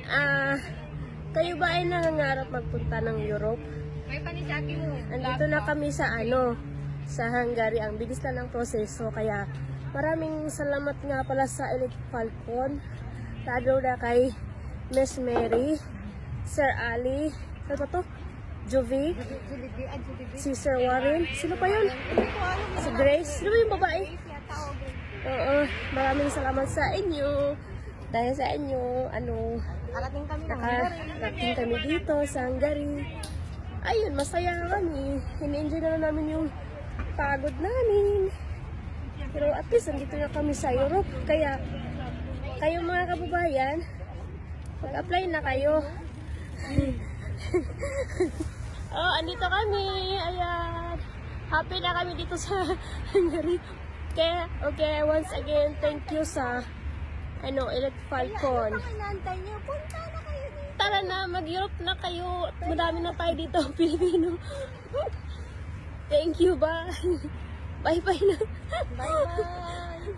Ah, kayo ba ay nangangarap magpunta ng Europe? May panisaki mo. Andito na kami sa sa Hungary. Ang bilis na ng proseso. Kaya maraming salamat nga pala sa Elite Falcon. Lalo na kay Miss Mary, Sir Ali, ano ba to? Jovi, si Sir Warren. Sino pa yun? Si Grace. Sino ba yung babae? Oo, maraming salamat sa inyo. Dahil sa inyo, nakarating kami dito sa Hungary. Ayun, masaya kami. Ini-enjoy na namin yung pagod namin. Pero at least, nandito na kami sa Europe. Kaya, kayo mga kababayan, mag-apply na kayo. Oh, andito kami. Ayan. Happy na kami dito sa Hungary. Okay, once again, thank you sa Elite Falcon. Punta na kayo dito. Tara na, mag-Europe na kayo. Madami na tayo dito, Pilipino. Thank you, bye. Bye-bye na. Bye-bye.